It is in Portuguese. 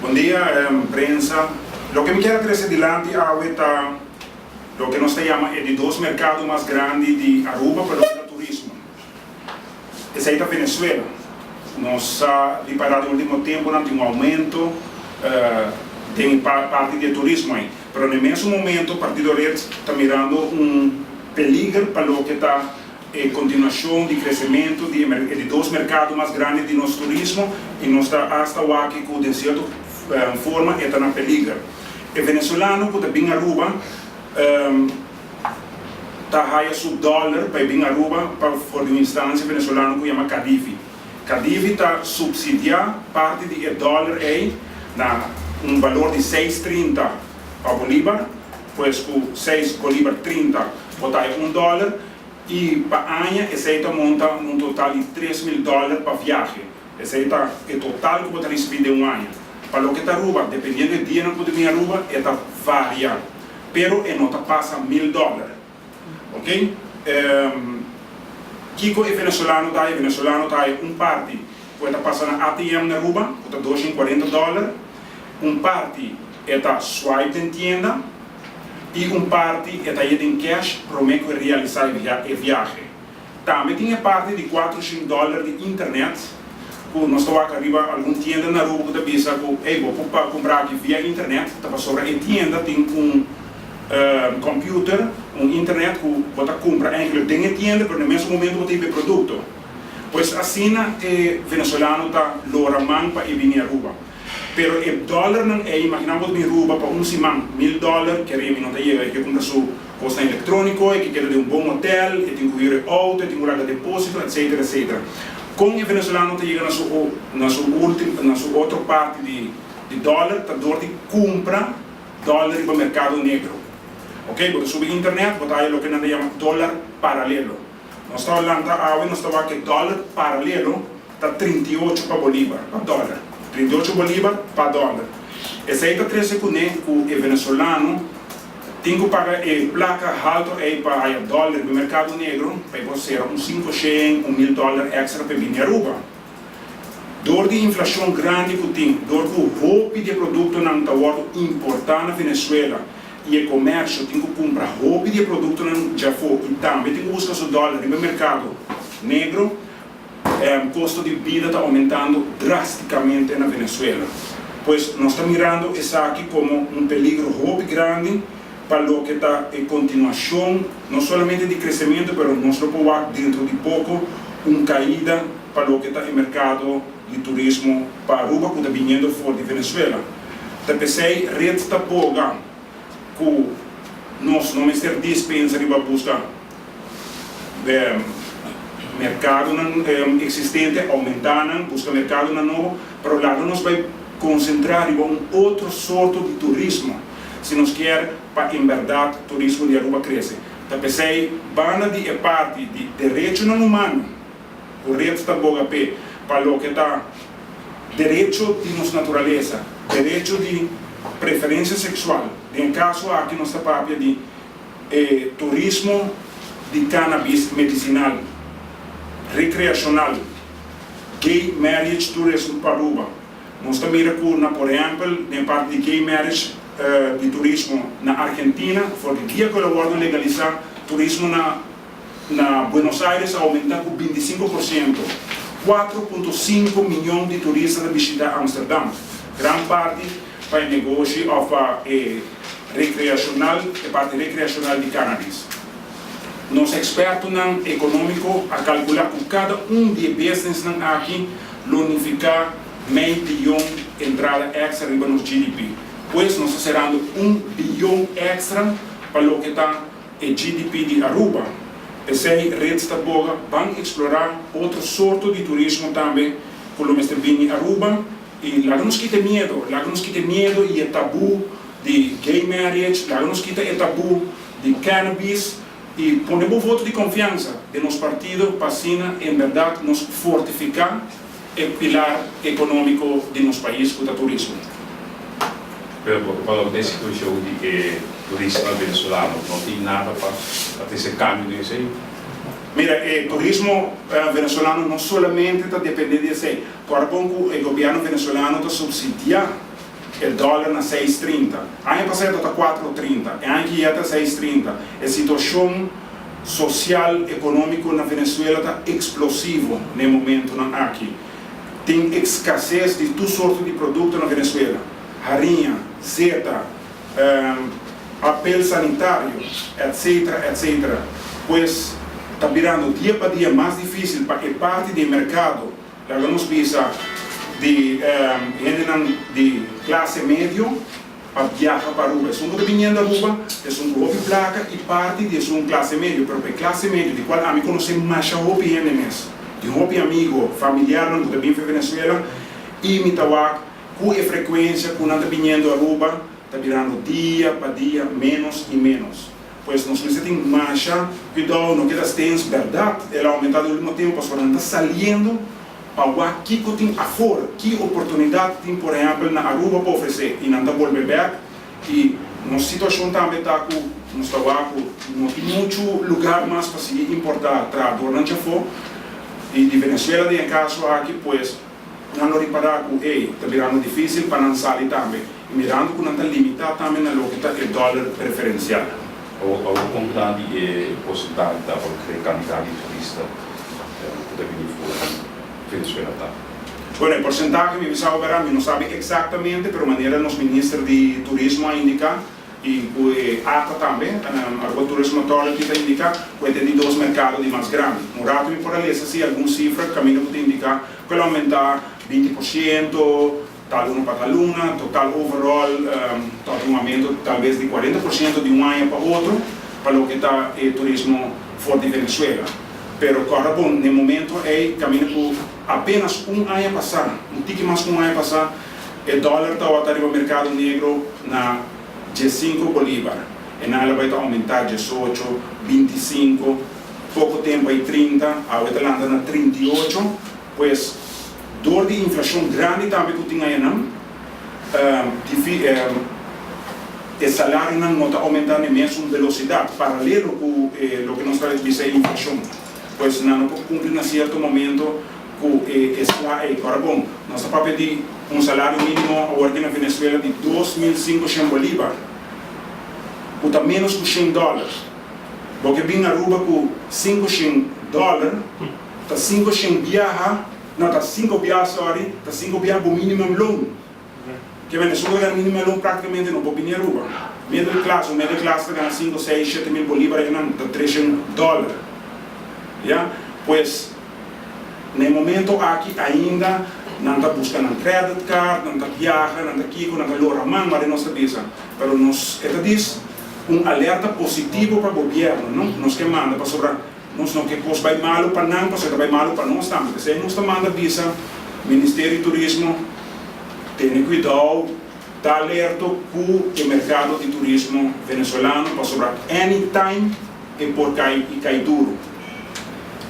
Bom dia, prensa. Lo que me quero trazer adelante é lo que nós chamamos de dois mercados mais grandes de Aruba para o turismo. Esse aí é a Venezuela. Nós, para o último tempo, não tem aumento, tem parte de turismo aí. Mas no mesmo momento, o Partido Red está mirando peligro para o que está continuação de crescimento de dois mercados mais grandes de nosso turismo e nós está hasta aqui que de certa forma está na peligro. O venezuelano que está bem Aruba está raia seu dólar para vir Aruba para uma instância venezuelana que chama Cadivi. Cadivi está subsidiar parte do dólar aí na valor de 6,30 para Bolívar, pois com 6 Bolívar 30 botar $1 e para Anha, esse aí monta um total de $3.000 para viagem. Esse aí está o total que você recebe de Anha. Para o que está Aruba, dependendo do dia que você vem a Aruba, está varia. Pero não passa $1.000. Ok? Kiko é venezuelano, está parte que está passando ATM na Aruba, que está $240. Parte está swipe em tienda. E parte está aí em cash para o realizar a viagem. Também tem a parte de $400 de internet, que nós estamos arriba alguma tienda na rua que pensa que vou comprar aqui via internet, está sobre a tienda tem computer, internet que você compra tem a tienda, mas no mesmo momento você tem o produto. Pois assim o venezuelano está loramando para vir a Aruba. Pero o dólar não é, imaginamos que Aruba para semana, $1.000, que ele não chega, que compra seu costa eletrônico, que quer de bom hotel, que tem que ir auto, tem que ir de depósito, etc, etc. Com o venezuelano chega na sua outra parte de dólar, está dor de compra dólar no mercado negro. Ok? Porque sobre a internet, você tem o que nós chamamos dólar paralelo. Nós estamos falando, nós estamos aqui, dólar paralelo está 38 para Bolívar, para dólar. 38 Bolívar para dólar. Esse aí está trazendo com o venezuelano, tem que pagar a placa alta para o dólar no mercado negro, para você $500, $1.000 extra para vir a Aruba. Dor de inflação grande que tem, dor que o roupa de produto não está importante na Venezuela e o comércio tem que comprar roupa de produto não já foi e também tem que buscar o dólar no mercado negro. O custo de vida está aumentando drasticamente na Venezuela. Pois nós estamos mirando isso aqui como peligro muito grande para o que está em continuação, não somente de crescimento, mas nós vamos ver dentro de pouco caída para o que está em mercado de turismo para Aruba, que está vindo fora de Venezuela. Então, pensei, a rede está pouca, que nós não estamos dispensa para buscar mercado existente, aumentando, busca mercado novo, para o lado nós vamos concentrar em outro sorte de turismo, se nós quer para em verdade o turismo de Aruba crescer. Então pensei, banda de parte de direito não humano, o resto está boa para o que está direito de nossa natureza, direito de preferência sexual. Em caso aqui nós está para de turismo de cannabis medicinal, recreacional, gay marriage tourism para Aruba. Nós também recordamos, por exemplo, na parte de gay marriage de turismo na Argentina, porque o dia que o governo legalizar turismo na Buenos Aires aumentar com 25%. 4,5 milhões de turistas a visitar Amsterdã. Grande parte para o negócio recreacional, a parte recreacional de cannabis. Nós expertos econômicos a calcular que cada de business aqui unificar meio bilhão entrada extra no GDP. Pois nós estamos gerando $1 bilhão extra para o que está o GDP de Aruba. Essa rede está boa, vamos explorar outro sorte de turismo também, como nós estamos vindo em Aruba. E lá nos quita medo, e o tabu de gay marriage, lá nos quita o tabu de cannabis. E ponemos voto de confiança de nosso partido para assim, em verdade, nos fortificar o pilar econômico de nosso país, que é o turismo. Quando desse show de turismo venezuelano, não tem nada para ter esse câmbio disso aí? Mira, o turismo venezuelano não somente está dependendo disso aí. Agora, o governo venezuelano está subsidiando o dólar na 6,30. Ano passado está 4,30. Ano que está 6,30. A situação social, econômica na Venezuela está explosivo no momento aqui. Tem escassez de todo sorte de produto na Venezuela. Farinha, zeta, papel sanitário, etc, etc. Pois está virando dia para dia mais difícil para que parte do mercado, nos visa de classe médio, para viajar para Aruba. Se uno que viene a Aruba, es un grupo de placa y parte de una clase medio, pero para clase medio, de cual a mí conoce más a hopi NMS, de un hopi amigo, familiar, no que viene de Venezuela, y mi tabac, con frecuencia, cuando anda viniendo a Aruba, está virando día para día, menos y menos. Pues nos necesitamos más cuidado, no queda tenso, verdad, el aumentado al último tiempo, pero anda saliendo para o que tem afora, que oportunidade tem, por exemplo, na Aruba para oferecer e não volver back. E nossa situação também está com nos tabaco, não tem muito lugar mais para se importar trabalhador não já for. E de Venezuela de caso aqui, pois não reparar com está virando difícil para não sair também. E mirando que não está limitado também na lógica do dólar preferencial. Ou como grande porcentagem da quantidade de turista que deve vir fora? Venezuela está. Bueno, el porcentaje me visaba verán, no sabe exactamente, pero manera los ministros de turismo indica y ATA también, el turismo authority indica que tem dos mercados de más grandes. Un rato me por ali, si alguna cifra, camino que te indica que va a aumentar 20%, tal uno para tal una, total overall, tal un aumento tal vez de 40% de un año para otro, para lo que está el turismo fuera de Venezuela. Pero corre bom, no momento camina por apenas ano passado, tique mais ano passado, o dólar está arriba no mercado negro na 15 bolívar. E ela vai aumentar 18, 25, pouco tempo aí 30, agora está andando na 38, pois dor de inflação grande também que tem aí não, o salário não está aumentando em mesma velocidade, paralelo com o que nós estamos dizendo a inflação. Pois não cumpre em certo momento com agora bom, nós estamos para pedir salário mínimo agora aqui na Venezuela de 2.500 bolívar, ou está menos que $100. Porque vem na Aruba com $500, está 500 viaja, não está 5 viajas, sorry, está 5 viajas por minimum loan. Que Venezuela ganha minimum loan praticamente não pode vir a Aruba. Middle class ganha 5, 6, 7 mil bolívares, não está $300. Yeah? Pues, no momento aqui ainda não está buscando credit card, não está viaja, não está aqui, não está lora mão, mas não está bisa. Pero nos diz alerta positivo para o governo, não? Nos que manda para sobrar, nós não que coisa vai malo para não, porque vai malo para nós também. Se nós está manda bisa, Ministério do Turismo tem cuidado, está alerta com o mercado de turismo venezuelano para sobrar anytime e por cai duro.